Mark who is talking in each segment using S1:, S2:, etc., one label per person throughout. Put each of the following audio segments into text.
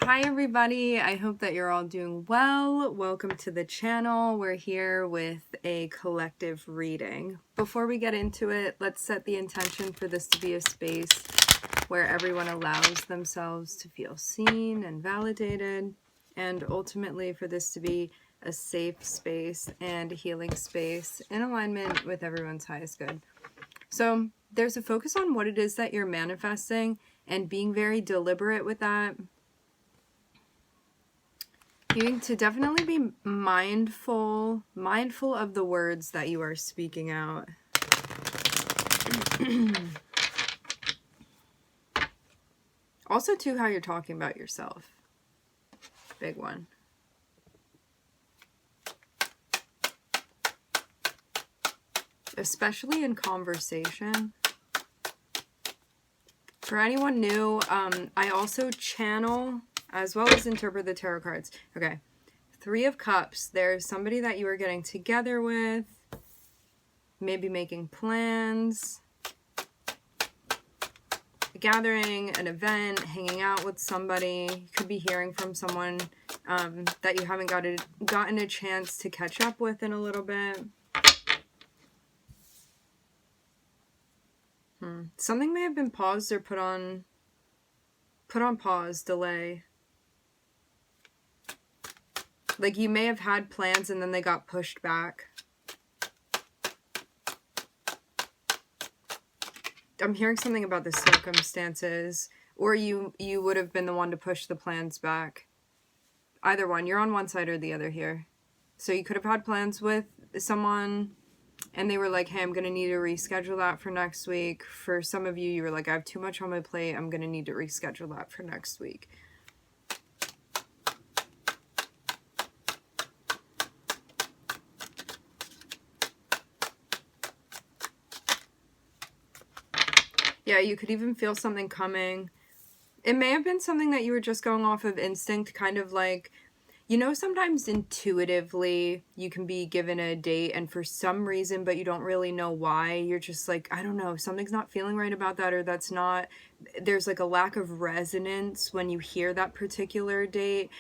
S1: Hi everybody, I hope that you're all doing well. Welcome to the channel. We're here with a collective reading. Before we get into it, let's set the intention for this to be a space where everyone allows themselves to feel seen and validated, and ultimately for this to be a safe space and a healing space in alignment with everyone's highest good. So there's a focus on what it is that you're manifesting and being very deliberate with that. You need to definitely be mindful of the words that you are speaking out. Also, too, how you're talking about yourself. Big one. Especially in conversation. For anyone new, I also channel as well as interpret the tarot cards. Okay. 3 of Cups. There's somebody that you are getting together with. Maybe making plans. A gathering, an event, hanging out with somebody. You could be hearing from someone that you haven't gotten a chance to catch up with in a little bit. Something may have been paused or put on pause, delay. Like you may have had plans and then they got pushed back. I'm hearing something about the circumstances, or you would have been the one to push the plans back. Either one. You're on one side or the other here. So you could have had plans with someone and they were like, hey, I'm going to need to reschedule that for next week. For some of you, you were like, I have too much on my plate. I'm going to need to reschedule that for next week. Yeah, you could even feel something coming. It may have been something that you were just going off of instinct, kind of like, you know, sometimes intuitively you can be given a date and for some reason, but you don't really know why, you're just like, I don't know, something's not feeling right about that, or that's not, there's like a lack of resonance when you hear that particular date.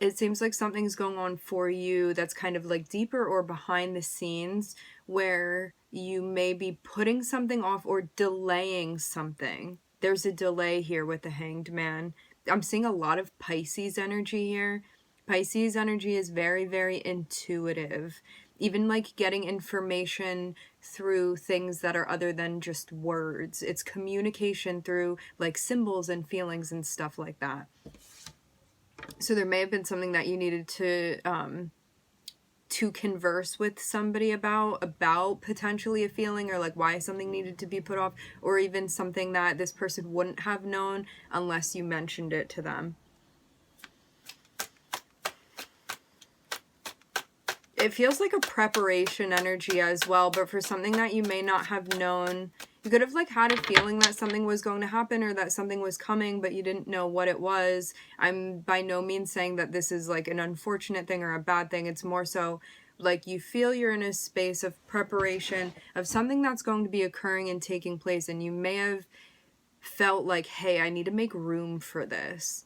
S1: It seems like something's going on for you that's kind of like deeper or behind the scenes where you may be putting something off or delaying something. There's a delay here with the Hanged Man. I'm seeing a lot of Pisces energy here. Pisces energy is very, very intuitive. Even like getting information through things that are other than just words. It's communication through like symbols and feelings and stuff like that. So there may have been something that you needed to converse with somebody about potentially a feeling, or like why something needed to be put off, or even something that this person wouldn't have known unless you mentioned it to them. It feels like a preparation energy as well, but for something that you may not have known. You could have like had a feeling that something was going to happen or that something was coming, but you didn't know what it was. I'm by no means saying that this is like an unfortunate thing or a bad thing. It's more so like you feel you're in a space of preparation of something that's going to be occurring and taking place, and you may have felt like, hey, I need to make room for this.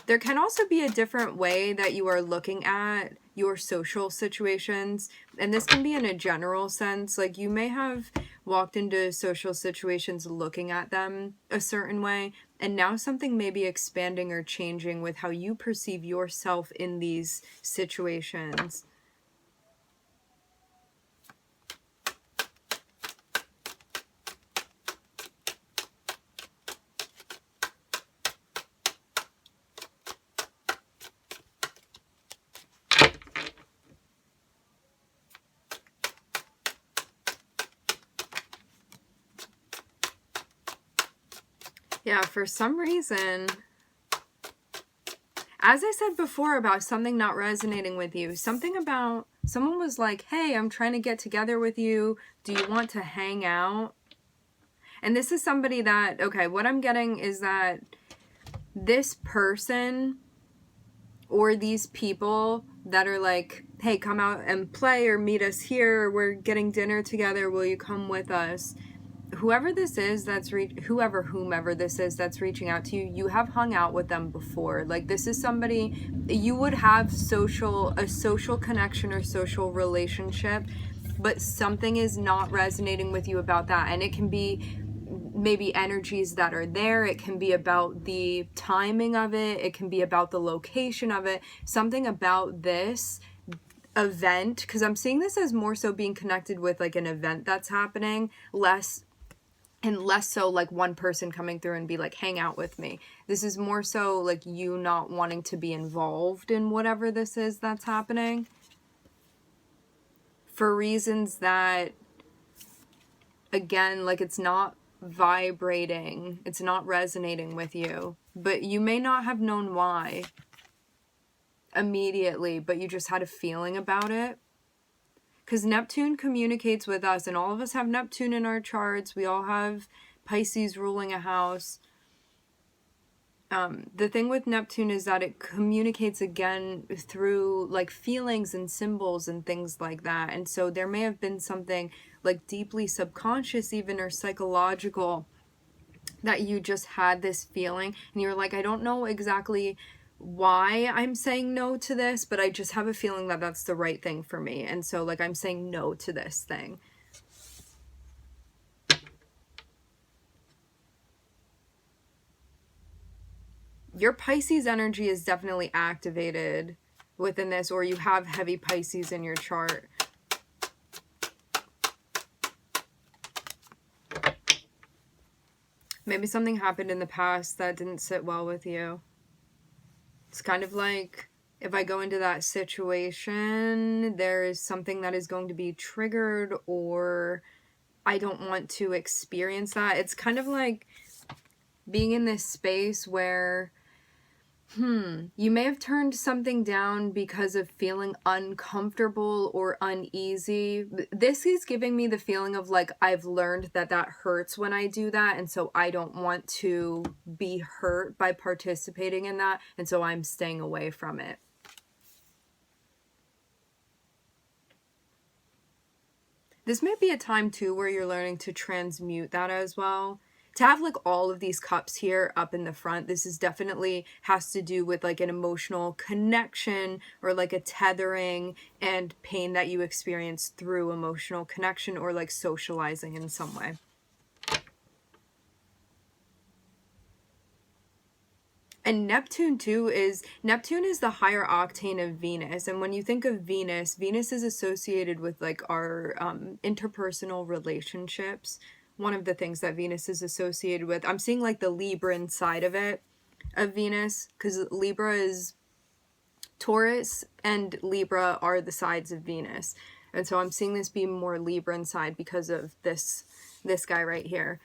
S1: There can also be a different way that you are looking at your social situations, and this can be in a general sense. Like you may have walked into social situations looking at them a certain way, and now something may be expanding or changing with how you perceive yourself in these situations. Yeah, for some reason, as I said before about something not resonating with you, something about someone was like, hey, I'm trying to get together with you. Do you want to hang out? And this is somebody that, okay, what I'm getting is that this person or these people that are like hey, come out and play or meet us here. We're getting dinner together. Will you come with us? Whoever this is whomever this is that's reaching out to you, you have hung out with them before. Like, this is somebody you would have a social connection or social relationship, but something is not resonating with you about that. And it can be maybe energies that are there. It can be about the timing of it. It can be about the location of it. Something about this event, because I'm seeing this as more so being connected with like an event that's happening, less so like one person coming through and be like, hang out with me. This is more so like you not wanting to be involved in whatever this is that's happening, for reasons that, again, like, it's not vibrating, it's not resonating with you, but you may not have known why immediately, but you just had a feeling about it. Because Neptune communicates with us, and all of us have Neptune in our charts. We all have Pisces ruling a house. The thing with Neptune is that it communicates again through like feelings and symbols and things like that. And so there may have been something like deeply subconscious even, or psychological, that you just had this feeling and you're like, I don't know exactly why I'm saying no to this, but I just have a feeling that that's the right thing for me. And so like I'm saying no to this thing. Your Pisces energy is definitely activated within this, or you have heavy Pisces in your chart. Maybe something happened in the past that didn't sit well with you. It's kind of like, if I go into that situation, there is something that is going to be triggered, or I don't want to experience that. It's kind of like being in this space where you may have turned something down because of feeling uncomfortable or uneasy. This is giving me the feeling of like, I've learned that that hurts when I do that, and so I don't want to be hurt by participating in that, and so I'm staying away from it. This may be a time too where you're learning to transmute that as well. To have like all of these cups here up in the front, this is definitely has to do with like an emotional connection, or like a tethering and pain that you experience through emotional connection, or like socializing in some way. And Neptune too is the higher octane of Venus. And when you think of Venus, Venus is associated with like our interpersonal relationships. One of the things that Venus is associated with, I'm seeing like the Libran side of it, of Venus, because Libra is Taurus and Libra are the sides of Venus. And so I'm seeing this be more Libran side because of this guy right here.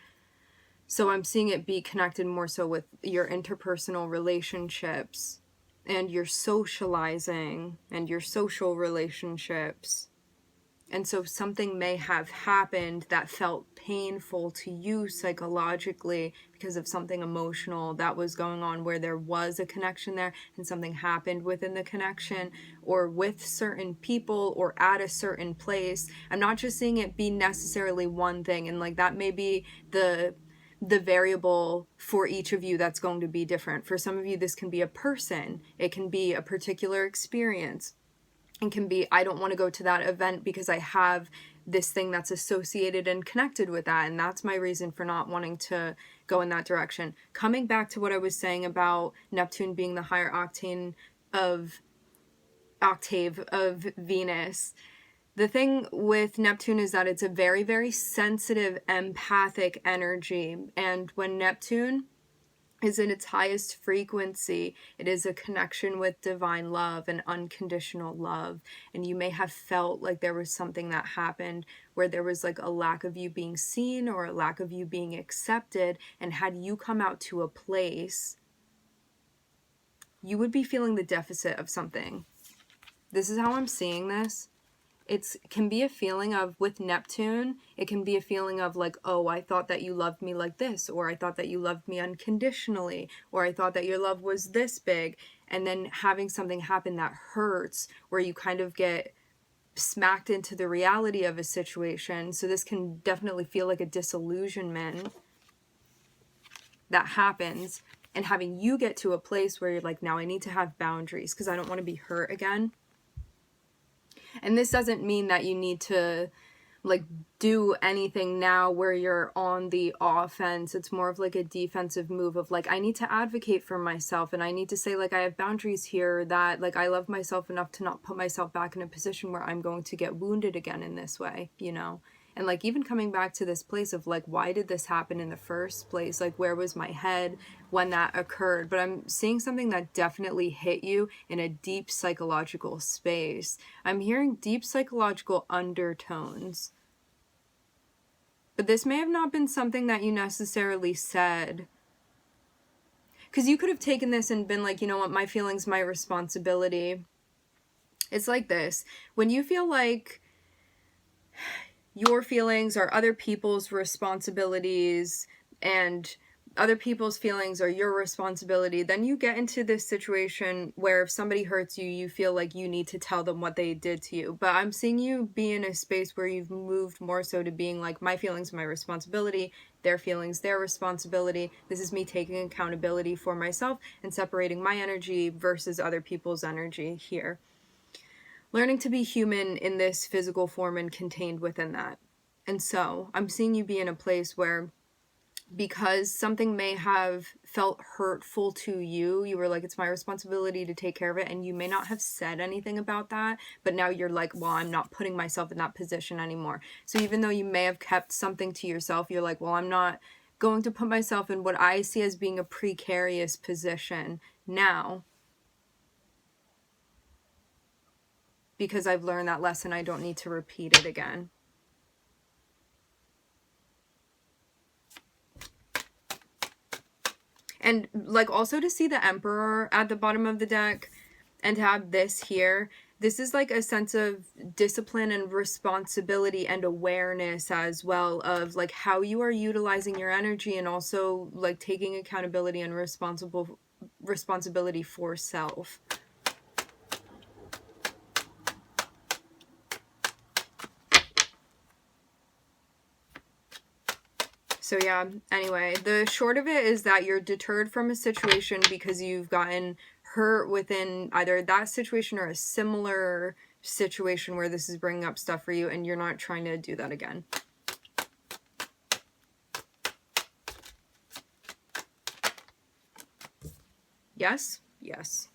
S1: So I'm seeing it be connected more so with your interpersonal relationships and your socializing and your social relationships. And so something may have happened that felt painful to you psychologically because of something emotional that was going on, where there was a connection there and something happened within the connection, or with certain people, or at a certain place. I'm not just seeing it be necessarily one thing, and like that may be the variable for each of you that's going to be different. For some of you, this can be a person. It can be a particular experience. It can be, I don't want to go to that event because I have this thing that's associated and connected with that, and that's my reason for not wanting to go in that direction. Coming back to what I was saying about Neptune being the higher octave of Venus, the thing with Neptune is that it's a very, very sensitive, empathic energy. And when Neptune is in its highest frequency, it is a connection with divine love and unconditional love. And you may have felt like there was something that happened where there was like a lack of you being seen, or a lack of you being accepted. And had you come out to a place, you would be feeling the deficit of something. This is how I'm seeing this. It can be a feeling of, with Neptune, it can be a feeling of like, oh, I thought that you loved me like this, or I thought that you loved me unconditionally, or I thought that your love was this big. and then having something happen that hurts, where you kind of get smacked into the reality of a situation. So this can definitely feel like a disillusionment that happens, and having you get to a place where you're like, now I need to have boundaries because I don't want to be hurt again. And this doesn't mean that you need to like do anything now where you're on the offense. It's more of like a defensive move of like, I need to advocate for myself, and I need to say like, I have boundaries here, that like I love myself enough to not put myself back in a position where I'm going to get wounded again in this way, you know? And like even coming back to this place of like, why did this happen in the first place? Like, where was my head when that occurred? But I'm seeing something that definitely hit you in a deep psychological space. I'm hearing deep psychological undertones. But this may have not been something that you necessarily said. Because you could have taken this and been like, you know what, my feelings, my responsibility. It's like this. When you feel like your feelings are other people's responsibilities and other people's feelings are your responsibility, then you get into this situation where if somebody hurts you, you feel like you need to tell them what they did to you. But I'm seeing you be in a space where you've moved more so to being like, my feelings, my responsibility, their feelings, their responsibility. This is me taking accountability for myself and separating my energy versus other people's energy here. Learning to be human in this physical form and contained within that. And so I'm seeing you be in a place where, because something may have felt hurtful to you, you were like, it's my responsibility to take care of it, and you may not have said anything about that, but now you're like, well, I'm not putting myself in that position anymore. So even though you may have kept something to yourself, you're like, well, I'm not going to put myself in what I see as being a precarious position now, because I've learned that lesson. I don't need to repeat it again. And like also to see the Emperor at the bottom of the deck and to have this here, this is like a sense of discipline and responsibility and awareness as well of like how you are utilizing your energy, and also like taking accountability and responsibility for self. So yeah, anyway, the short of it is that you're deterred from a situation because you've gotten hurt within either that situation or a similar situation where this is bringing up stuff for you, and you're not trying to do that again. Yes? Yes.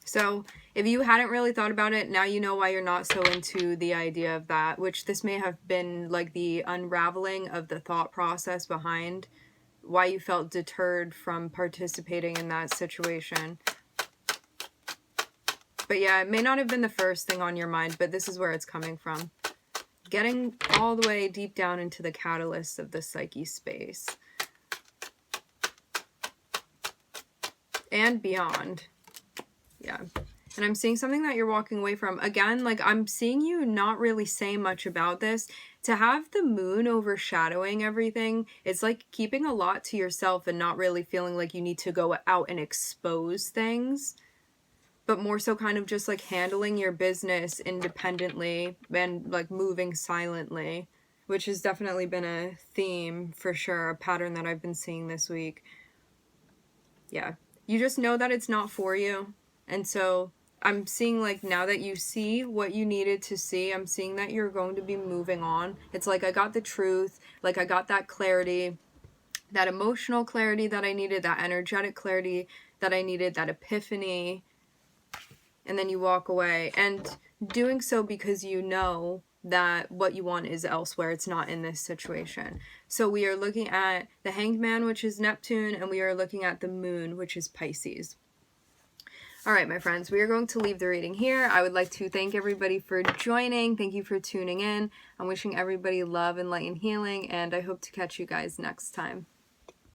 S1: So if you hadn't really thought about it, now you know why you're not so into the idea of that, which this may have been like the unraveling of the thought process behind why you felt deterred from participating in that situation. But yeah, it may not have been the first thing on your mind, but this is where it's coming from. Getting all the way deep down into the catalyst of the psyche space. And beyond. Yeah. And I'm seeing something that you're walking away from. Again, like I'm seeing you not really say much about this. To have the moon overshadowing everything, it's like keeping a lot to yourself and not really feeling like you need to go out and expose things, but more so kind of just like handling your business independently and like moving silently, which has definitely been a theme for sure, a pattern that I've been seeing this week. Yeah. You just know that it's not for you. And so I'm seeing like now that you see what you needed to see, I'm seeing that you're going to be moving on. It's like I got the truth, like I got that clarity, that emotional clarity that I needed, that energetic clarity that I needed, that epiphany. And then you walk away, and doing so because you know that what you want is elsewhere. It's not in this situation. So we are looking at the Hanged Man, which is Neptune, and we are looking at the Moon, which is Pisces. All right, my friends, we are going to leave the reading here. I would like to thank everybody for joining. Thank you for tuning in. I'm wishing everybody love and light and healing, and I hope to catch you guys next time.